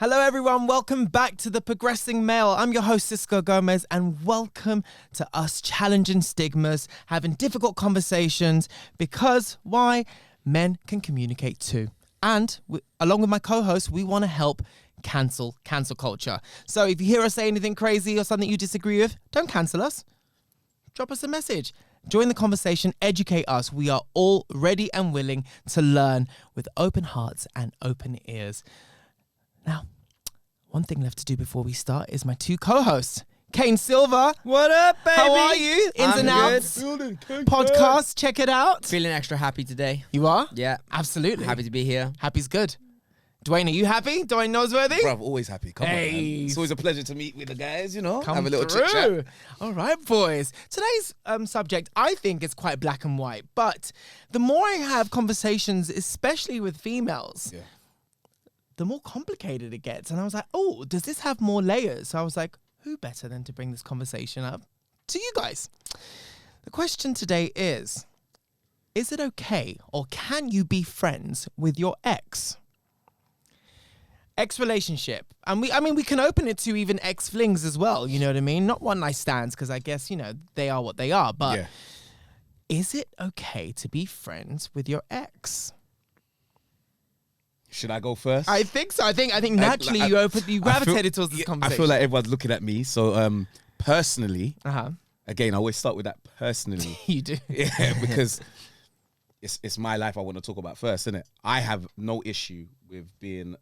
Hello everyone, welcome back to The Progressing Male. I'm your host Cisco Gomez and welcome to us challenging stigmas, having difficult conversations because why? Men can communicate too. And along with my co-host, we want to help cancel culture. So if you hear us say anything crazy or something you disagree with, don't cancel us. Drop us a message. Join the conversation, educate us. We are all ready and willing to learn with open hearts and open ears. Now, one thing left to do before we start is my two co-hosts. Kane Silver. What up, baby? How are you? Ins I'm and outs. good. Podcast, check it out. Feeling extra happy today. You are? Yeah. Absolutely. Happy to be here. Happy's good. Dwayne, are you happy? Dwayne Nosworthy? Bruv, always happy. Come on, man. It's always a pleasure to meet with the guys, you know. Come have a little through. chit-chat. All right, boys. Today's subject, I think, is quite black and white. But the more I have conversations, especially with females, the more complicated it gets. And I was like, oh, does this have more layers? So I was like, who better than to bring this conversation up to you guys? The question today is it okay or can you be friends with your ex? Ex relationship. And we can open it to even ex flings as well, you know what I mean? Not one night stands, because I guess, you know, they are what they are. But is it okay to be friends with your ex? Should I go first? I think so. I think naturally you gravitated towards this conversation. I feel like everyone's looking at me. So personally, again, I always start with that personally. You do. Yeah, because it's my life I want to talk about first, isn't it? I have no issue with being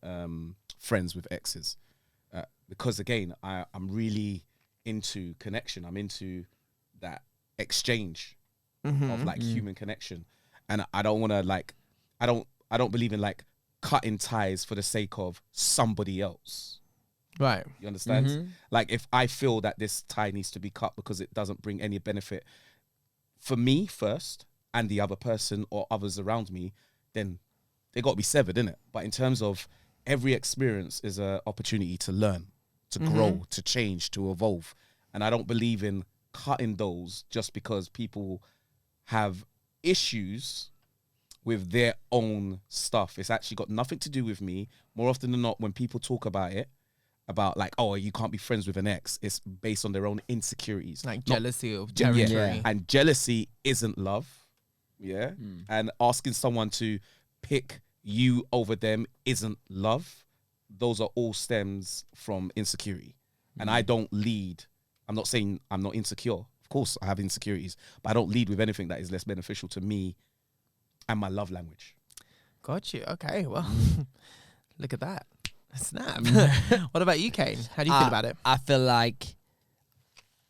friends with exes. Because again, I'm really into connection. I'm into that exchange of like human connection. And I don't want to I don't believe in like cutting ties for the sake of somebody else. Right. You understand? Like if I feel that this tie needs to be cut because it doesn't bring any benefit for me first and the other person or others around me, then they got to be severed, innit? But in terms of every experience is an opportunity to learn, to grow, to change, to evolve. And I don't believe in cutting those just because people have issues with their own stuff. It's actually got nothing to do with me. More often than not, when people talk about it, about like, oh, you can't be friends with an ex, it's based on their own insecurities. Like jealousy of territory. Yeah. And jealousy isn't love. Yeah. And asking someone to pick you over them isn't love. Those are all stems from insecurity. And I don't lead. I'm not saying I'm not insecure. Of course, I have insecurities, but I don't lead with anything that is less beneficial to me and my love language. Got you. Okay, well, look at that. Snap. What about you, Kane? How do you feel about it? I feel like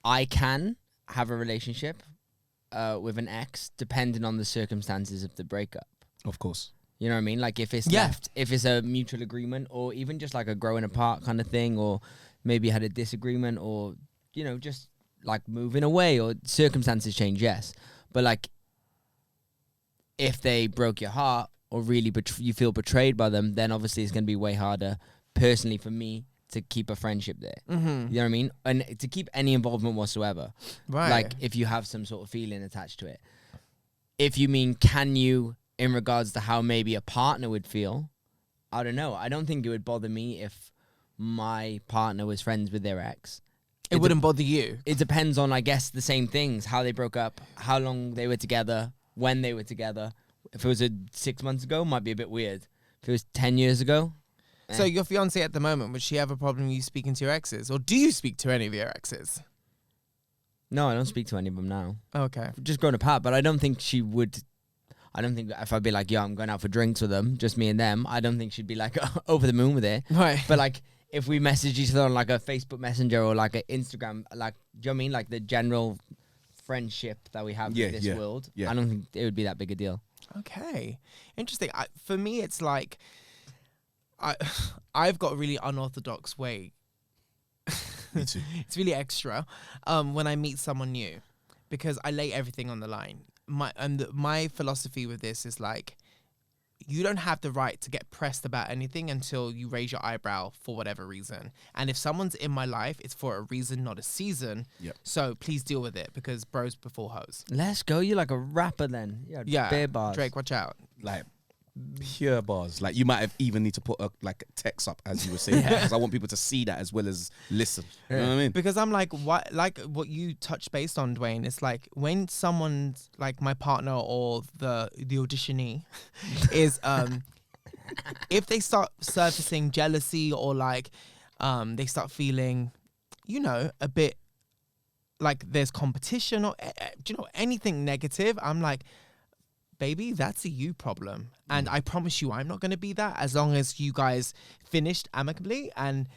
I can have a relationship with an ex depending on the circumstances of the breakup. Of course. You know what I mean? Like if it's left, if it's a mutual agreement or even just like a growing apart kind of thing, or maybe had a disagreement or, you know, just like moving away or circumstances change, yes. But like if they broke your heart or really you feel betrayed by them, then obviously it's going to be way harder personally for me to keep a friendship there. You know what I mean? And to keep any involvement whatsoever. Right. Like if you have some sort of feeling attached to it. If you mean, can you, in regards to how maybe a partner would feel, I don't know. I don't think it would bother me if my partner was friends with their ex. It wouldn't bother you? It depends on, I guess, the same things. How they broke up, how long they were together, when they were together. If it was 6 months ago, might be a bit weird. If it was 10 years ago. So your fiance at the moment, would she have a problem with you speaking to your exes? Or do you speak to any of your exes? No, I don't speak to any of them now. Okay. We've just grown apart, but I don't think she would. I don't think if I'd be like, yo, I'm going out for drinks with them, just me and them, I don't think she'd be like over the moon with it. Right. But like, if we message each other on like a Facebook Messenger or like an Instagram, like, do you know what I mean? Like the general friendship that we have in this world, I don't think it would be that big a deal. Okay. Interesting. For me, it's like, I've got a really unorthodox way. Me too. It's really extra when I meet someone new because I lay everything on the line. My philosophy with this is like, you don't have the right to get pressed about anything until you raise your eyebrow for whatever reason. And if someone's in my life, it's for a reason, not a season. Yep. So please deal with it because bros before hoes. Let's go. You're like a rapper then. Yeah. Bare bars. Drake, watch out. Like, Pure bars. Like you might have even need to put a text up as you were saying, because I want people to see that as well as listen. You know what I mean? Because I'm like, what you touched based on, Dwayne. It's like when someone's like my partner or the auditionee is if they start surfacing jealousy or like they start feeling, a bit like there's competition or anything negative, I'm like, baby, that's a you problem. And I promise you I'm not going to be that as long as you guys finished amicably and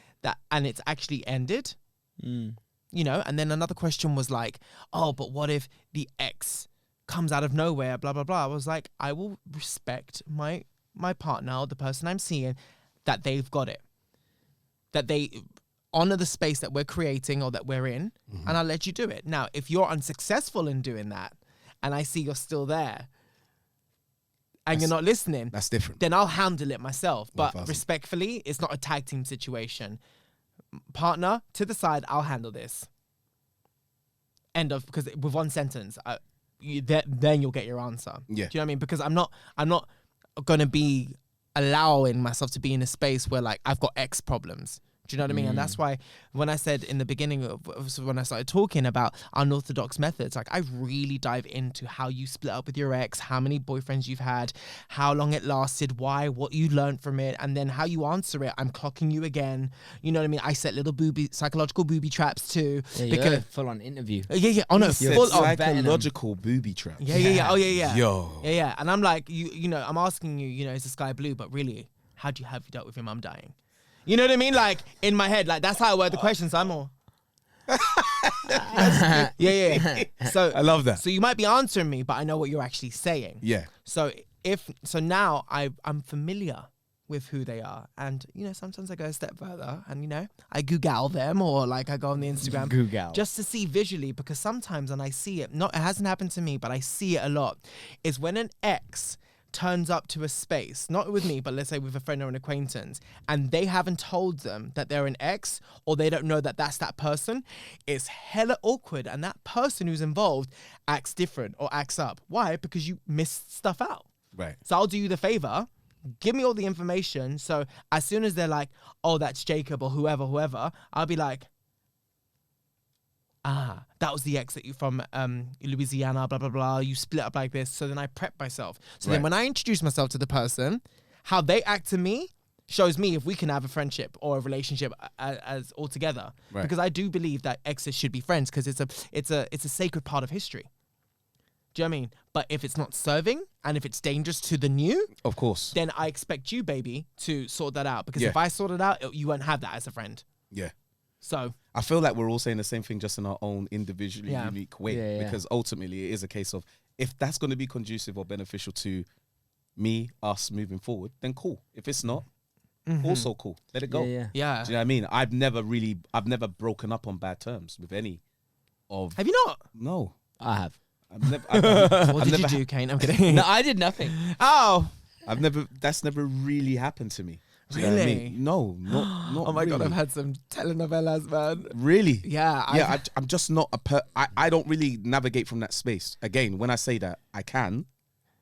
it's actually ended. And then another question was like, oh, but what if the ex comes out of nowhere, blah, blah, blah. I was like, I will respect my partner or the person I'm seeing, that they've got it. That they honor the space that we're creating or that we're in, and I'll let you do it. Now, if you're unsuccessful in doing that and I see you're still there, and you're not listening, that's different. Then I'll handle it myself. But 1,000. respectfully, it's not a tag team situation. Partner, to the side, I'll handle this. End of, because with one sentence, then you'll get your answer. Yeah. Do you know what I mean? Because I'm not going to be allowing myself to be in a space where like I've got X problems. Do you know what I mean? And that's why when I said in the beginning of when I started talking about unorthodox methods, like I really dive into how you split up with your ex, how many boyfriends you've had, how long it lasted, why, what you learned from it, and then how you answer it. I'm clocking you again. You know what I mean? I set little psychological booby traps too. Yeah, because full on interview. Yeah. Oh no, full on psychological booby traps. Yeah. Oh yeah. Yo. Yeah. And I'm like, I'm asking you, is the sky blue? But really, have you dealt with your mum dying? You know what I mean? Like, in my head, like, that's how I word the questions. I'm all... yeah. So I love that. So you might be answering me, but I know what you're actually saying. Yeah. So now I'm familiar with who they are. And, sometimes I go a step further and, I Google them or like I go on the Instagram. Google. Just to see visually, because sometimes, and I see it, it hasn't happened to me, but I see it a lot, is when an ex turns up to a space, not with me, but let's say with a friend or an acquaintance, and they haven't told them that they're an ex or they don't know that that's that person, it's hella awkward. And that person who's involved acts different or acts up. Why? Because you missed stuff out. Right. So I'll do you the favor, give me all the information. So as soon as they're like, oh, that's Jacob or whoever, I'll be like, that was the ex that you from Louisiana, blah, blah, blah. You split up like this. So then I prep myself. So then when I introduce myself to the person, how they act to me shows me if we can have a friendship or a relationship as all together. Right. Because I do believe that exes should be friends because it's a sacred part of history. Do you know what I mean? But if it's not serving and if it's dangerous to the new, of course, then I expect you, baby, to sort that out. Because if I sort it out, you won't have that as a friend. Yeah. So I feel like we're all saying the same thing, just in our own individually unique way. Yeah. Because ultimately, it is a case of if that's going to be conducive or beneficial to us moving forward, then cool. If it's not, also cool. Let it go. Yeah. Do you know what I mean? I've never broken up on bad terms with any of. Have you not? No, I have. What did you do, Kane? I'm kidding. No, I did nothing. Oh, That's never really happened to me. Do you know really? what I mean? No, not. Oh my God, really. I've had some telenovelas, man. Really? Yeah. I'm just not I don't really navigate from that space. Again, when I say that, I can,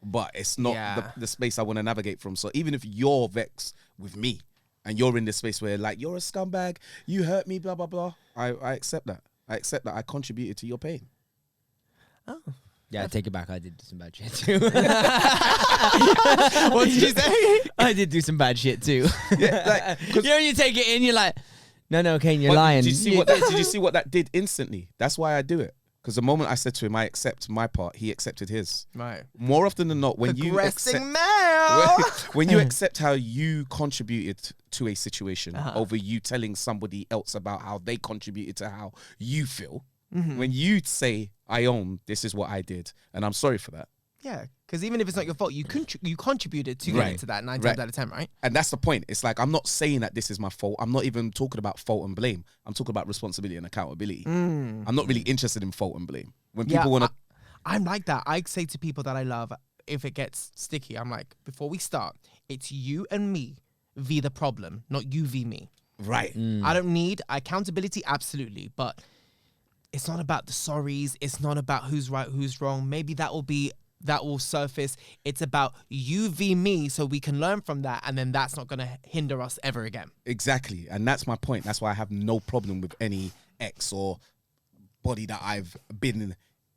but it's not the space I want to navigate from. So even if you're vexed with me and you're in this space where like, you're a scumbag, you hurt me, blah, blah, blah, I accept that. I accept that I contributed to your pain. Oh. Yeah, I take it back. I did do some bad shit too. What did you say? I did do some bad shit too. Yeah, you take it in, you're like, no, Kane, you're lying. Did you see what that did instantly? That's why I do it. Because the moment I said to him, I accept my part, he accepted his. Right. More often than not, when you accept how you contributed to a situation over you telling somebody else about how they contributed to how you feel, when you say, I own, this is what I did, and I'm sorry for that. Yeah, because even if it's not your fault, you contributed to get into that 9 times out of 10, right? And that's the point. It's like, I'm not saying that this is my fault. I'm not even talking about fault and blame. I'm talking about responsibility and accountability. I'm not really interested in fault and blame. When people want to... I'm like that. I say to people that I love, if it gets sticky, I'm like, before we start, it's you and me v the problem, not you v me. Right. I don't need accountability, absolutely, but... It's not about the sorries. It's not about who's right, who's wrong. Maybe that will be that will surface. It's about you v me, so we can learn from that, and then that's not going to hinder us ever again. Exactly. And that's my point. That's why I have no problem with any ex or body that I've been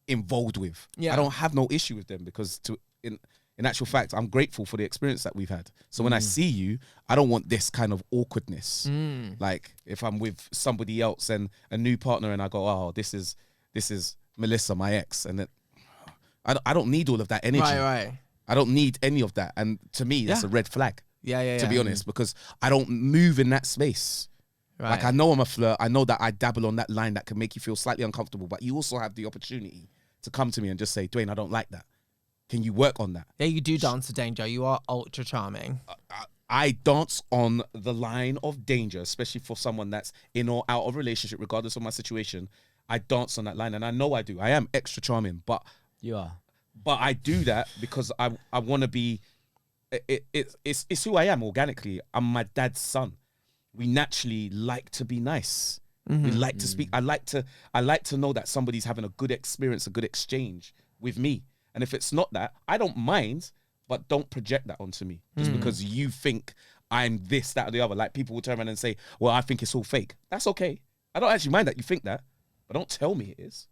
involved with. I don't have no issue with them because in actual fact, I'm grateful for the experience that we've had. So when I see you, I don't want this kind of awkwardness. Like if I'm with somebody else and a new partner and I go, oh, this is Melissa, my ex. And then I don't need all of that energy. Right. I don't need any of that. And to me, that's a red flag. To be honest, because I don't move in that space. Right. Like I know I'm a flirt. I know that I dabble on that line that can make you feel slightly uncomfortable, but you also have the opportunity to come to me and just say, Dwayne, I don't like that. Can you work on that? Yeah, you do dance to danger. You are ultra charming. I dance on the line of danger, especially for someone that's in or out of relationship, regardless of my situation. I dance on that line, and I know I do. I am extra charming, but you are. But I do that because I want to be. It's who I am organically. I'm my dad's son. We naturally like to be nice. We like to speak. I like to know that somebody's having a good experience, a good exchange with me. And if it's not that, I don't mind, but don't project that onto me just because you think I'm this, that, or the other. Like people will turn around and say, well, I think it's all fake. That's okay. I don't actually mind that you think that, but don't tell me it is.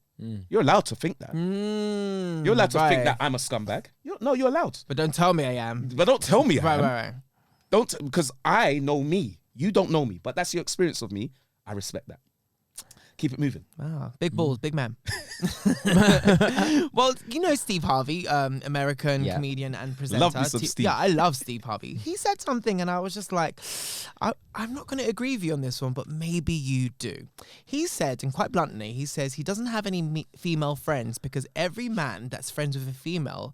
You're allowed to think that. You're allowed to think that I'm a scumbag. You're allowed. But don't tell me I am. But don't tell me I am. Right. Don't, because I know me. You don't know me, but that's your experience of me. I respect that. Keep it moving. Wow, big balls, big man. Well, you know Steve Harvey, American comedian and presenter. Love me some Steve. Yeah, I love Steve Harvey. He said something and I was just like, I'm not going to agree with you on this one, but maybe you do. He said, and quite bluntly, he says he doesn't have any female friends because every man that's friends with a female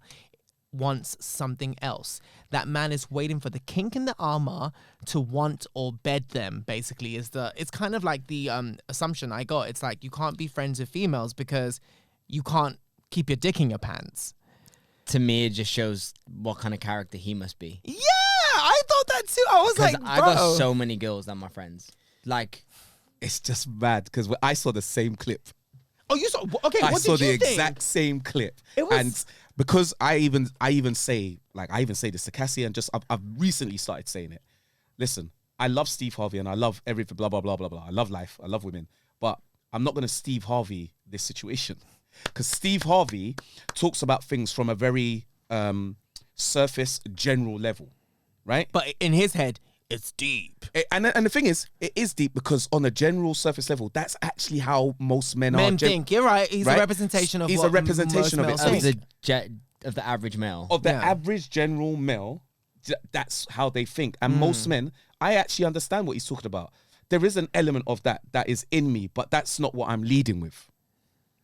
wants something else. That man is waiting for the kink in the armor to want or bed them, basically. It's kind of like the assumption I got. It's like you can't be friends with females because you can't keep your dick in your pants. To me, it just shows what kind of character he must be. Yeah, I thought that too. I was like, bro. I got so many girls that are my friends. Like, it's just mad because I saw the same clip. Oh, you saw? Okay, what did you think? I saw the exact same clip. And because I even say this to Cassie, and I've recently started saying it. Listen, I love Steve Harvey and I love everything, blah, blah, blah, blah, blah. I love life. I love women. But I'm not going to Steve Harvey this situation. Because Steve Harvey talks about things from a very surface, general level, right? But in his head, it's deep. And the thing is, it is deep because on a general surface level, that's actually how most men are. Men think. You're right. He's a representation of He's what a representation most of it. males think. Of the average male. Of the average general male, that's how they think. And most men, I actually understand what he's talking about. There is an element of that is in me, but that's not what I'm leading with.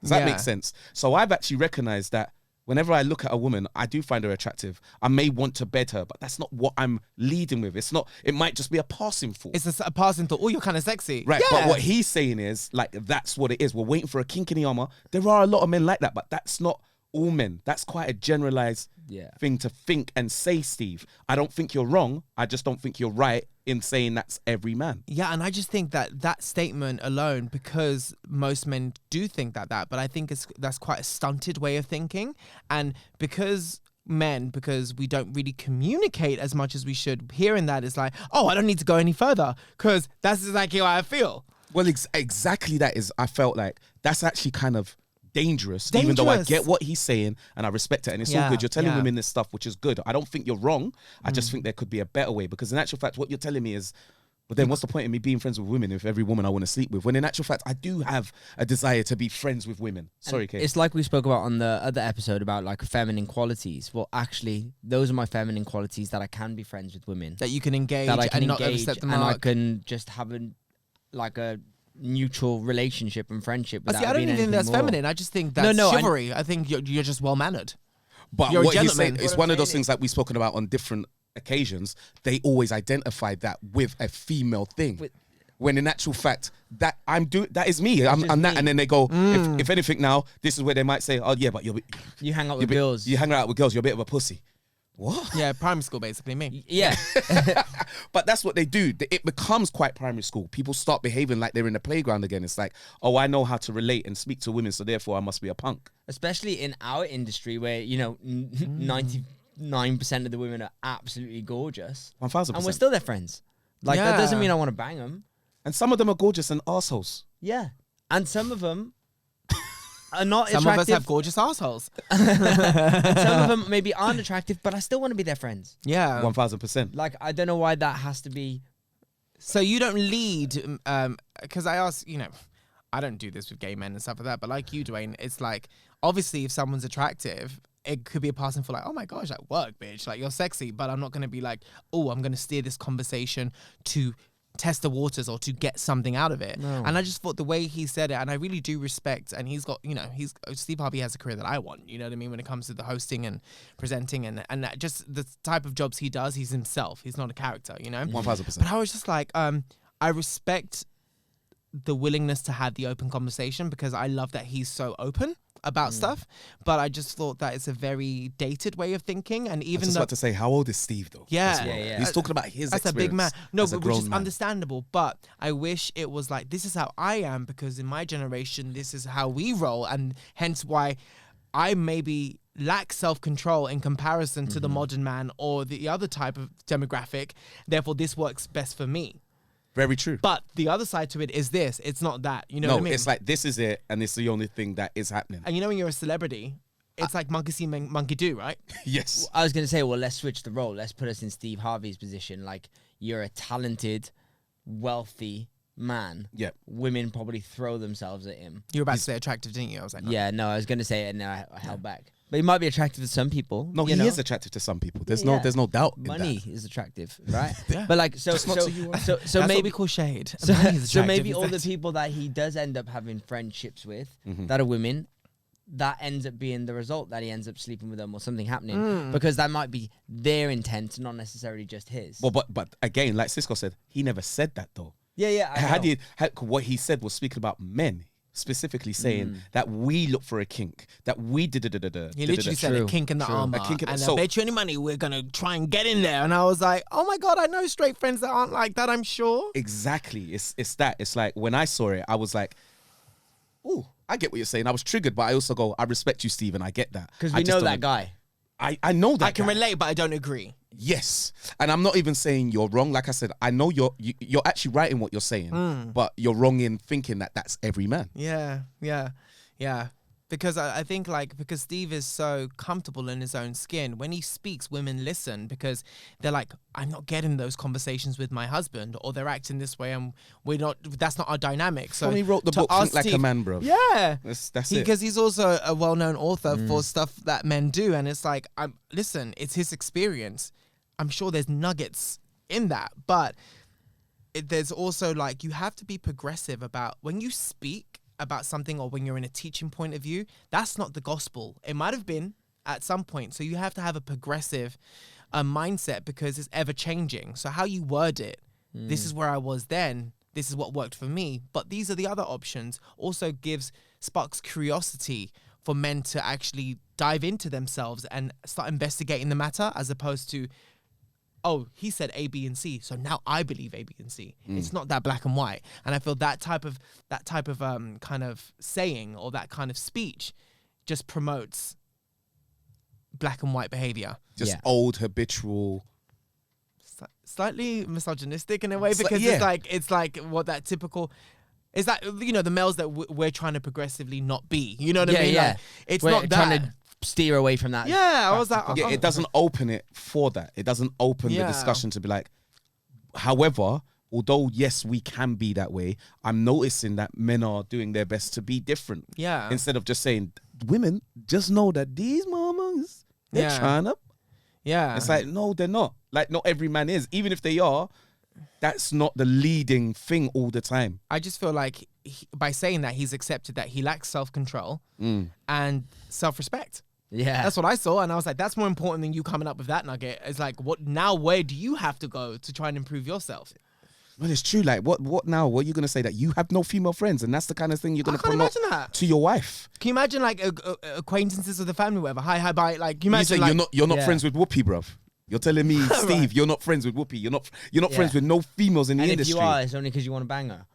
Does that make sense? So I've actually recognized that whenever I look at a woman, I do find her attractive. I may want to bed her, but that's not what I'm leading with. It's not. It might just be a passing thought. It's a passing thought. Oh, you're kind of sexy. Right, but what he's saying is, like, that's what it is. We're waiting for a kink in the armor. There are a lot of men like that, but that's not all men. That's quite a generalized thing to think and say, Steve. I don't think you're wrong. I just don't think you're right in saying that's every man. Yeah, and I just think that statement alone, because most men do think that, but I think that's quite a stunted way of thinking. And because we don't really communicate as much as we should, hearing that is like, oh, I don't need to go any further because that's exactly how I feel. Well, exactly that is, I felt like that's actually kind of dangerous, even though I get what he's saying and I respect it, and it's all good. You're telling women this stuff, which is good. I don't think you're wrong. I just think there could be a better way, because in actual fact, what you're telling me is, but then what's the point in me being friends with women if every woman I want to sleep with? When in actual fact, I do have a desire to be friends with women. Sorry, Kane. It's like we spoke about on the other episode about like feminine qualities. Well, actually, those are my feminine qualities, that I can be friends with women. That you can engage and not overstep the mark. And I can just have a mutual relationship and friendship. I don't even think that's feminine. I just think that's chivalry. I think you're just well mannered. But you're what he's saying, it's one of those things that we've spoken about on different occasions. They always identify that with a female thing, when in actual fact that that is me. I'm that, me. And then they go, if anything, now this is where they might say, oh yeah, but you hang out with girls. You hang out with girls. You're a bit of a pussy. What? Yeah, primary school, basically, me. Yeah. But that's what they do. It becomes quite primary school. People start behaving like they're in the playground again. It's like, oh, I know how to relate and speak to women, so therefore I must be a punk. Especially in our industry where, 99% of the women are absolutely gorgeous. 1000%. And we're still their friends. Like, that doesn't mean I want to bang them. And some of them are gorgeous and assholes. Yeah. And some of them are not Some attractive. of us have gorgeous assholes. And some of them maybe aren't attractive, but I still want to be their friends. Yeah. 1000%. Like, I don't know why that has to be. So you don't lead, because I ask, I don't do this with gay men and stuff like that, but like you, Dwayne, it's like, obviously if someone's attractive, it could be a passing for like, oh my gosh, like, work, bitch, like, you're sexy, but I'm not going to be like, oh, I'm going to steer this conversation to test the waters or to get something out of it. No. And I just thought the way he said it, and I really do respect, and he's got, Steve Harvey has a career that I want, you know what I mean, when it comes to the hosting and presenting and that just the type of jobs he does, he's himself, he's not a character, 1000%. But I was just like, I respect the willingness to have the open conversation because I love that he's so open about stuff, but I just thought that it's a very dated way of thinking. And even I was though, about to say, how old is Steve though? Yeah. As well? Yeah. He's talking about his that's a big man. experience No, as a but which is grown man. understandable. But I wish it was like, this is how I am because in my generation, this is how we roll, and hence why I maybe lack self-control in comparison to the modern man or the other type of demographic. Therefore, this works best for me. Very true. But the other side to it is this. It's not that. You know what I mean? It's like, this is it, and it's the only thing that is happening. And when you're a celebrity, it's like monkey see, monkey do, right? Yes. I was going to say, well, let's switch the role. Let's put us in Steve Harvey's position. Like, you're a talented, wealthy man. Yeah. Women probably throw themselves at him. You were about to say attractive, didn't you? I was like, no. Yeah, no, I was going to say it and then I held back. But he might be attractive to some people. No, he is attractive to some people. There's no doubt. in Money that. is attractive, right? Yeah. But like, so Just not to you. so That's what maybe we call shade. so, Money is so attractive, maybe is all the that- people that he does end up having friendships with Mm-hmm. that are women, that ends up being the result that he ends up sleeping with them or something happening because that might be their intent, not necessarily just his. Well, but again, like Cisco said, he never said that though. yeah. I know. What he said was speaking about men, specifically saying that we look for a kink, that we did. He literally said a True, kink in the true. armor. A kink in the- And I so- bet you any money we're going to try and get in there. And I was like, oh my God, I know straight friends that aren't like that, I'm sure. Exactly. It's that. It's like when I saw it, I was like, oh, I get what you're saying. I was triggered, but I also go, I respect you, Stephen. I get that. Because I we just know don't- that guy. I know that I can guy. relate, but I don't agree. Yes, and I'm not even saying you're wrong. Like I said, I know you're actually right in what you're saying, but you're wrong in thinking that that's every man. Yeah. Because I think because Steve is so comfortable in his own skin, when he speaks, women listen because they're like, I'm not getting those conversations with my husband, or they're acting this way and that's not our dynamic. So When he wrote the to book, us, Think Like a Steve- Man, bro. Yeah. That's it. Because he's also a well-known author for stuff that men do. And it's like, listen, it's his experience. I'm sure there's nuggets in that. But there's also you have to be progressive about when you speak about something or when you're in a teaching point of view. That's not the gospel. It might have been at some point. So you have to have a progressive mindset because it's ever changing. So how you word it, this is where I was then. This is what worked for me. But these are the other options. Also sparks curiosity for men to actually dive into themselves and start investigating the matter, as opposed to, oh, he said A, B, and C, so now I believe A, B, and C. It's not that black and white. And I feel that type of kind of saying or that kind of speech just promotes black and white behavior. Just Yeah. old habitual. Slightly misogynistic in a way, It's like- because yeah. it's like what that typical is, that the males that we're trying to progressively not be. You know what I mean? Yeah. Like, it's We're not trying that. to steer away from that. Yeah, I was like, Yeah, it doesn't open it for that. It doesn't open the Yeah. discussion to be like, however, although yes, we can be that way, I'm noticing that men are doing their best to be different. Yeah. Instead of just saying, women, just know that these mamas, they're Yeah. trying to. Yeah. It's like, no, they're not. Like, not every man is. Even if they are, that's not the leading thing all the time. I just feel like by saying that, he's accepted that he lacks self-control and self-respect. Yeah. That's what I saw. And I was like, that's more important than you coming up with that nugget. It's like, what now? Where do you have to go to try and improve yourself? Well, it's true. Like, what now? What are you going to say? That you have no female friends, and that's the kind of thing you're going to promote to your wife? Can you imagine, like, acquaintances of the family, whatever? Hi, bye. Like, you imagine, like, you're not friends with Whoopi, bruv. You're telling me, Steve, right. You're not friends with Whoopi. You're not friends with no females in the industry. And if you are, it's only because you want to bang her.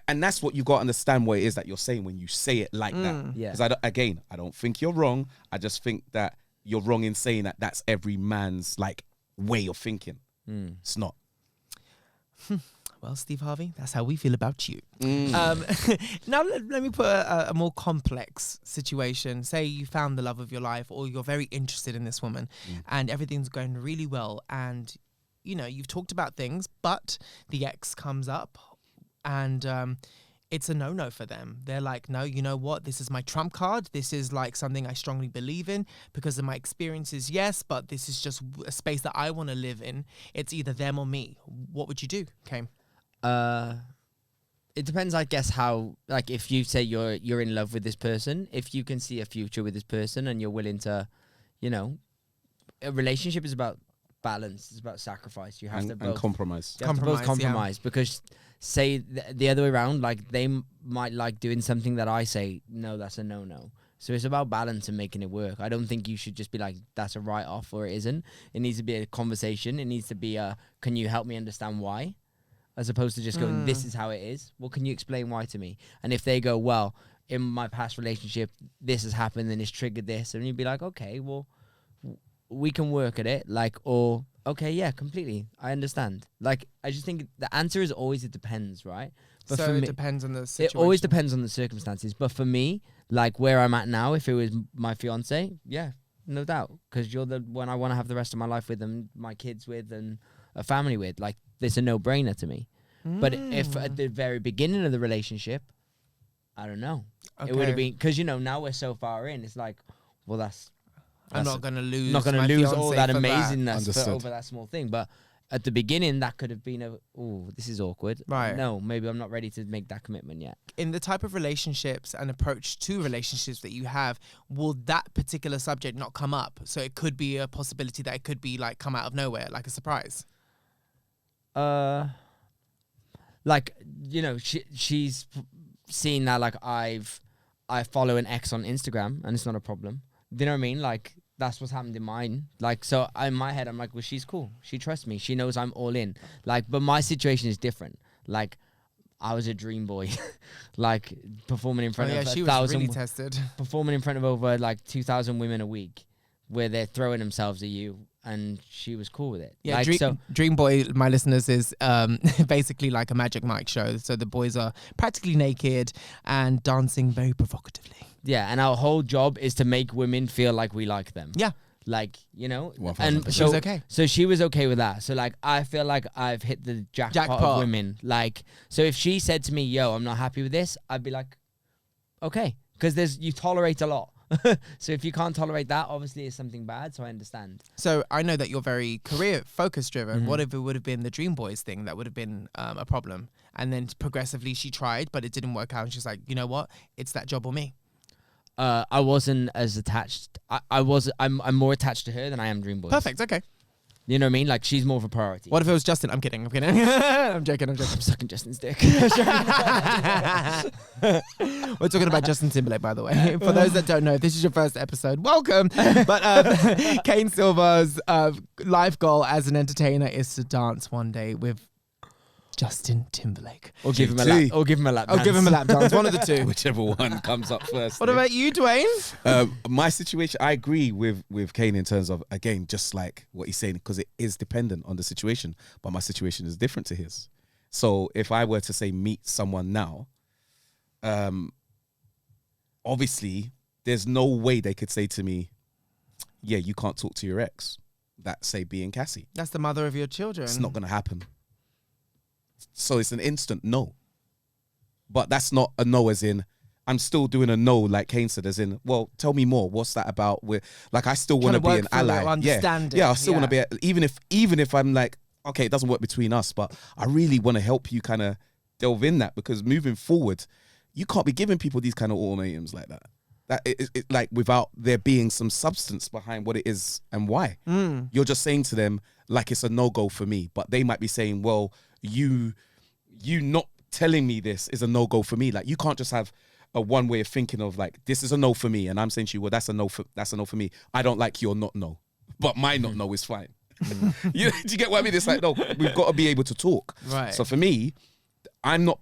And that's what you got to understand what it is that you're saying when you say it like that. Yeah. Because I don't think you're wrong. I just think that you're wrong in saying that that's every man's like way of thinking. It's not. Well, Steve Harvey, that's how we feel about you. Now, let me put a more complex situation. Say you found the love of your life, or you're very interested in this woman, and everything's going really well, and, you know, you've talked about things, but the ex comes up, and it's a no-no for them. They're like, no, you know what? This is my trump card. This is, like, something I strongly believe in because of my experiences, yes, but this is just a space that I want to live in. It's either them or me. What would you do, Kane? It depends, I guess, how, like, if you say you're in love with this person, if you can see a future with this person and you're willing to, you know, a relationship is about balance, it's about sacrifice. You have to both compromise. You have to both compromise, because say the other way around, like, they might like doing something that I say, no, that's a no-no. So it's about balance and making it work. I don't think you should just be like, that's a write-off, or it isn't. It needs to be a conversation. It needs to be can you help me understand why? As opposed to just going, this is how it is. Well, can you explain why to me? And if they go, well, in my past relationship, this has happened and it's triggered this. And you'd be like, okay, well, we can work at it. Like, or, okay, yeah, completely. I understand. Like, I just think the answer is always, it depends, right? But so for it depends on the situation. It always depends on the circumstances. But for me, like where I'm at now, if it was my fiance, yeah, no doubt. Because you're the one I want to have the rest of my life with, and my kids with, and a family with. Like, it's a no-brainer to me. But if at the very beginning of the relationship, I don't know. Okay. It would have been, because, you know, now we're so far in, it's like, well, I'm not going to lose all that amazingness over that small thing. But at the beginning, that could have been this is awkward. Right. No, maybe I'm not ready to make that commitment yet. In the type of relationships and approach to relationships that you have, will that particular subject not come up? So it could be a possibility that it could be like come out of nowhere, like a surprise. Like, you know, she's seen that, like, I follow an ex on Instagram, and it's not a problem. Do you know what I mean? Like, that's what's happened in mine. Like, so in my head, I'm like, well, she's cool. She trusts me. She knows I'm all in. Like, but my situation is different. Like, I was a dream boy, like performing in front of 1,000. Really tested. Performing in front of over like 2,000 women a week, where they're throwing themselves at you. And she was cool with it. Yeah, like, Dream Boy, my listeners, is basically like a Magic Mike show. So the boys are practically naked and dancing very provocatively. Yeah, and our whole job is to make women feel like we like them. Yeah. Like, you know, 100%. and she was okay. So she was okay with that. So, like, I feel like I've hit the jackpot of women. Like, so if she said to me, yo, I'm not happy with this, I'd be like, okay. Because you tolerate a lot. So if you can't tolerate that, obviously it's something bad. So I understand. So I know that you're very career focus driven. Mm-hmm. What if it would have been the Dream Boys thing that would have been a problem? And then progressively she tried, but it didn't work out. And she's like, you know what? It's that job or me. I wasn't as attached. I'm more attached to her than I am Dream Boys. Perfect. Okay. You know what I mean? Like, she's more of a priority. What if it was Justin? I'm kidding. I'm joking. I'm sucking Justin's dick. We're talking about Justin Timberlake, by the way. For those that don't know, if this is your first episode, welcome. But Kane Silver's life goal as an entertainer is to dance one day with Justin Timberlake. Or give him a lap. Or give him a lap dance. Or give him a lap dance. One of the two. Whichever one comes up first. What about you, Dwayne? My situation, I agree with Kane in terms of, again, just like what he's saying, because it is dependent on the situation. But my situation is different to his. So if I were to say meet someone now, obviously there's no way they could say to me, yeah, you can't talk to your ex. That, say, being Cassie. That's the mother of your children. It's not going to happen. So it's an instant no. But that's not a no as in, I'm still doing a no, like Kane said, as in, well, tell me more. What's that about? Like, I still want to be an ally. Yeah, I still want to be, even if I'm like, okay, it doesn't work between us, but I really want to help you kind of delve in that, because moving forward, you can't be giving people these kind of ultimatums like that. That it like, without there being some substance behind what it is and why. You're just saying to them like it's a no-go for me, but they might be saying, well, you you not telling me this is a no-go for me. Like, you can't just have a one way of thinking of like, this is a no for me, and I'm saying to you, well, that's a no for me. I don't like your not no, but my not no is fine. Do you get what I mean? It's like, no, we've got to be able to talk. Right. So for me, I'm not,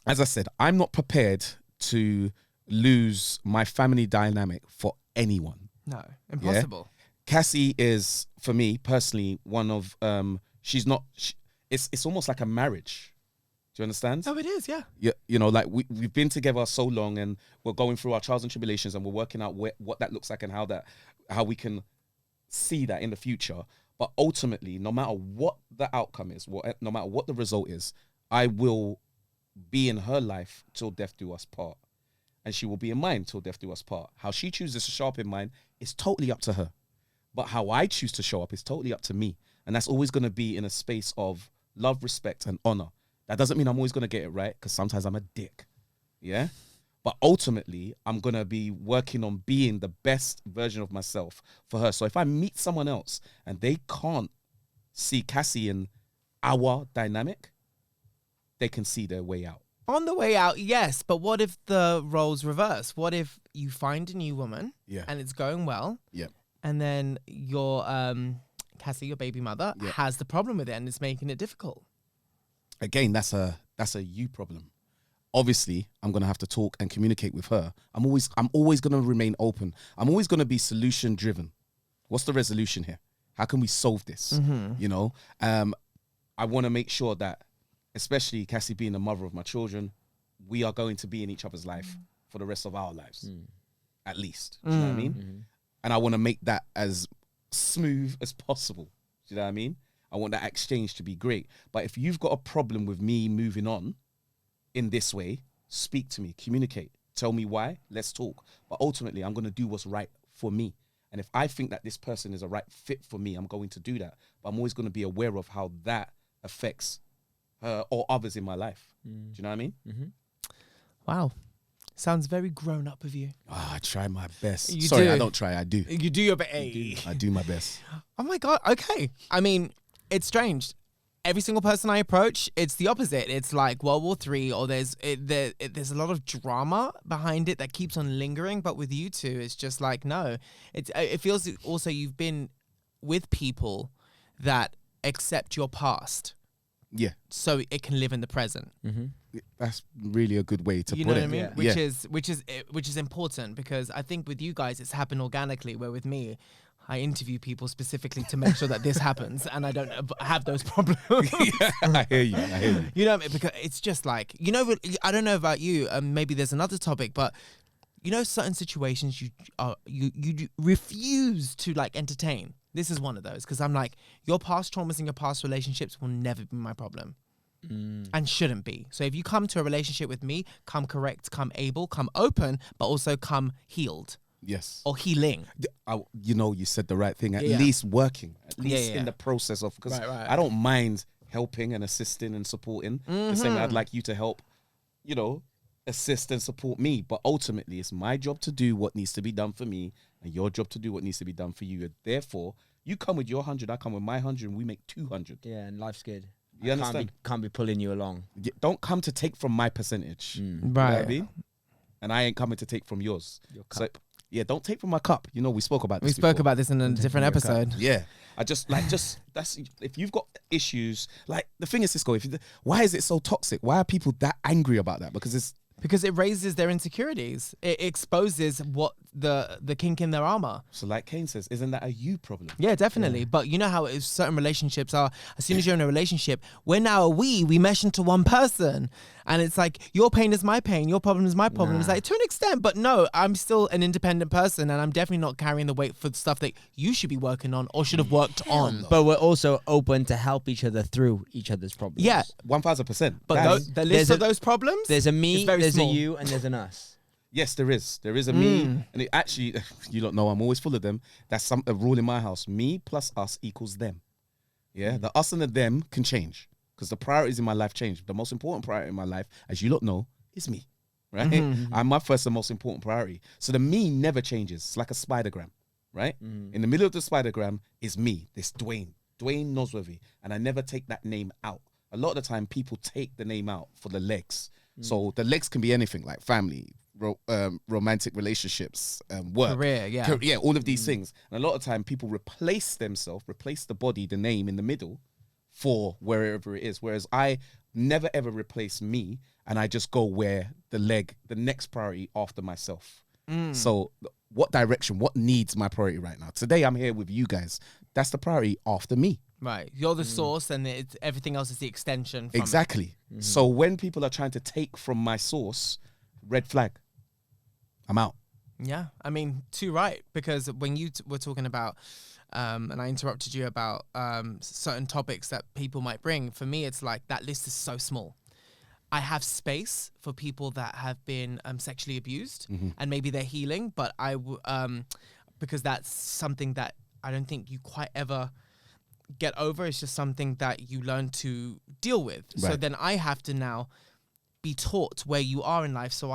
as I said, I'm not prepared to lose my family dynamic for anyone. No, impossible. Cassie is, for me personally, one of, it's almost like a marriage. Do you understand? Oh, it is, yeah. You know, like we've been together so long, and we're going through our trials and tribulations, and we're working out what that looks like and how we can see that in the future. But ultimately, no matter what the outcome is, no matter what the result is, I will be in her life till death do us part. And she will be in mine till death do us part. How she chooses to show up in mine is totally up to her. But how I choose to show up is totally up to me. And that's always going to be in a space of love, respect, and honor. That doesn't mean I'm always going to get it right, because sometimes I'm a dick. Yeah? But ultimately, I'm going to be working on being the best version of myself for her. So if I meet someone else and they can't see Cassie in our dynamic, they can see their way out. On the way out, yes. But what if the roles reverse? What if you find a new woman and it's going well? Yeah. And then your Cassie, your baby mother, has the problem with it and it's making it difficult. Again, that's a you problem. Obviously, I'm gonna have to talk and communicate with her. I'm always gonna remain open. I'm always gonna be solution driven. What's the resolution here? How can we solve this? Mm-hmm. You know, I want to make sure that, especially Cassie being the mother of my children, we are going to be in each other's life for the rest of our lives, at least. Do you know what I mean? Mm-hmm. And I want to make that as smooth as possible. Do you know what I mean? I want that exchange to be great. But if you've got a problem with me moving on in this way, speak to me, communicate, tell me why, let's talk. But ultimately, I'm going to do what's right for me. And if I think that this person is a right fit for me, I'm going to do that. But I'm always going to be aware of how that affects her or others in my life. Do you know what I mean? Mm-hmm. Wow. Sounds very grown up of you. I try my best. You Sorry, do. I don't try. I do. You do your best. I do my best. Oh my God. Okay. I mean, it's strange. Every single person I approach, it's the opposite. It's like World War III, or there's a lot of drama behind it that keeps on lingering. But with you two, it's just like, no. It feels also you've been with people that accept your past. Yeah. So it can live in the present. Mm-hmm. That's really a good way to You put know it. what I mean? Yeah. Which is important, because I think with you guys it's happened organically, where with me I interview people specifically to make sure that this happens and I don't have those problems. Yeah, I hear you. You know what I mean? Because it's just like, you know, I don't know about you, maybe there's another topic, but you know, certain situations you refuse to like entertain. This is one of those, because I'm like, your past traumas and your past relationships will never be my problem. And shouldn't be. So if you come to a relationship with me, come correct, come able, come open, but also come healed. Yes. Or healing. You said the right thing. At least working. At least Yeah. in the process of, because Right. I don't mind helping and assisting and supporting. The same way I'd like you to help, assist and support me. But ultimately, it's my job to do what needs to be done for me, and your job to do what needs to be done for you. And therefore, you come with your 100, I come with my 100, and we make 200. Yeah, and life's good. You understand? Can't be pulling you along. Don't come to take from my percentage. Right. You know what I mean? And I ain't coming to take from yours. Your cup. So, don't take from my cup. You know, we spoke about this. We spoke before. about this in a different episode. Yeah. That's if you've got issues, like the thing is, Cisco, why is it so toxic? Why are people that angry about that? Because it raises their insecurities. It exposes what the kink in their armor. So like Kane says, isn't that a you problem? Yeah, definitely. Yeah. But you know how certain relationships are, as soon as you're in a relationship, we're now we mesh into one person. And it's like, your pain is my pain, your problem is my problem. It's like, to an extent, but no, I'm still an independent person, and I'm definitely not carrying the weight for stuff that you should be working on or should have worked on. But we're also open to help each other through each other's problems. Yeah. 1000%. But the list of those problems, there's a me, there's small. a you, and there's an us. Yes, there is. There is a me. And it actually, you don't know, I'm always full of them. That's a rule in my house. Me plus us equals them. Yeah. The us and the them can change, because the priorities in my life change. The most important priority in my life, as you lot know, is me. Right? I'm my first and most important priority. So the me never changes. It's like a spidergram. Right? In the middle of the spidergram is me, this Dwayne Nosworthy. And I never take that name out. a lot of the time people take the name out for the legs. So the legs can be anything, like family, romantic relationships, work, career, all of these things. And a lot of time people replace the body, the name in the middle for wherever it is. Whereas I never ever replace me, and I just go where the next priority after myself. So what direction, what needs my priority right now? Today I'm here with you guys. That's the priority after me. Right. You're the source, and everything else is the extension from Exactly. So when people are trying to take from my source, red flag. I'm out. Yeah. I mean, too right. Because when you were talking about, and I interrupted you about certain topics that people might bring, for me, it's like that list is so small. I have space for people that have been sexually abused, and maybe they're healing, but because that's something that I don't think you quite ever get over. It's just something that you learn to deal with. Right. So then I have to now be taught where you are in life. So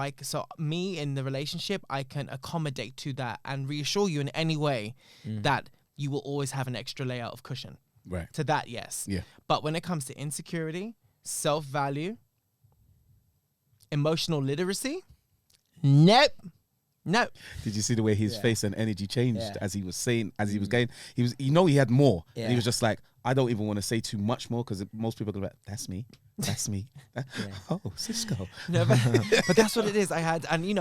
me in the relationship, I can accommodate to that and reassure you in any way that you will always have an extra layer of cushion. Right. To that, yes. Yeah. But when it comes to insecurity, self-value, emotional literacy, nope. No. Did you see the way his face and energy changed as he was saying, as he was going? He was, he had more. Yeah. And he was just like, I don't even want to say too much more because most people are going to be like, that's me. That's me. Oh, Cisco. No, but that's what it is. I had, and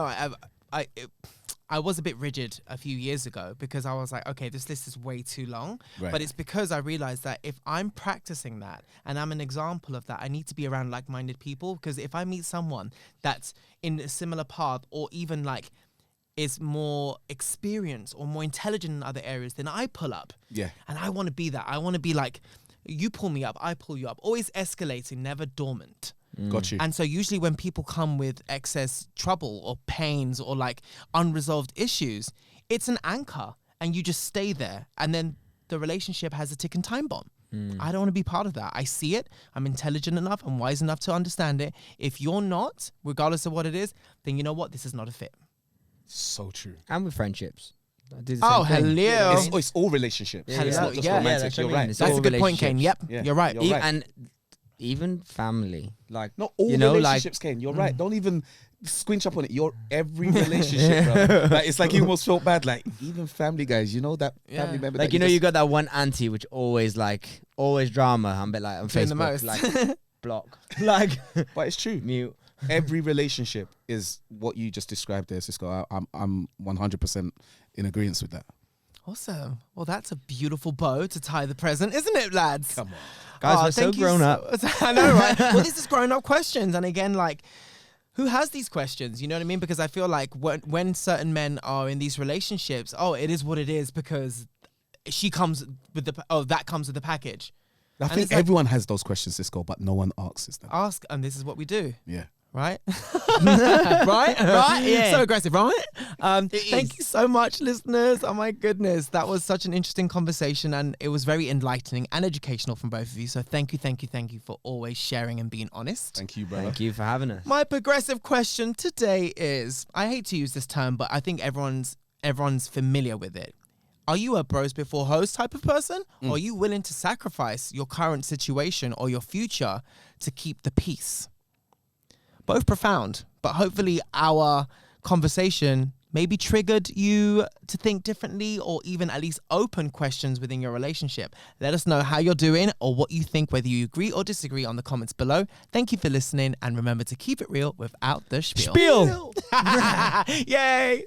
I was a bit rigid a few years ago because I was like, okay, this list is way too long. Right. But it's because I realized that if I'm practicing that and I'm an example of that, I need to be around like-minded people, because if I meet someone that's in a similar path or even like is more experienced or more intelligent in other areas, then I pull up. Yeah. And I want to be that. I want to be like, you pull me up, I pull you up. Always escalating, never dormant. Got you. And so usually when people come with excess trouble or pains or like unresolved issues, it's an anchor and you just stay there. And then the relationship has a ticking time bomb. I don't want to be part of that. I see it. I'm intelligent enough. I'm wise enough to understand it. If you're not, regardless of what it is, then you know what? This is not a fit. So true. And with friendships. Oh, hello. It's all relationships. Yeah, it's not just romantic. You're right. That's a good point, Kane. Yep. Yeah. You're right. And even family. Like, not all relationships, Kane. You're right. Don't even squinch up on it. You're every relationship, bro. Like, it's like you almost felt bad. Like, even family guys, that family member. Like, you got that one auntie which always drama. I'm a bit like on Facebook. The most. Like, block. Like, but it's true. Mute. Every relationship is what you just described there, Cisco. I'm 100% in agreement with that. Awesome. Well, that's a beautiful bow to tie the present, isn't it, lads? Come on. Guys, we're so grown up. I know, right? Well, this is grown up questions. And again, like, who has these questions? You know what I mean? Because I feel like when certain men are in these relationships, it is what it is because she comes with that comes with the package. I think everyone has those questions, Cisco, but no one asks them. Ask, and this is what we do. Yeah. Right? Right? Yeah. So aggressive, right? Thank you so much, listeners. Oh my goodness. That was such an interesting conversation and it was very enlightening and educational from both of you. So thank you for always sharing and being honest. Thank you, brother. Thank you for having us. My progressive question today is, I hate to use this term, but I think everyone's familiar with it. Are you a bros before hoes type of person? Or are you willing to sacrifice your current situation or your future to keep the peace? Both profound, but hopefully our conversation maybe triggered you to think differently or even at least open questions within your relationship. Let us know how you're doing or what you think, whether you agree or disagree, on the comments below. Thank you for listening, and remember to keep it real without the spiel. Spiel! Yay!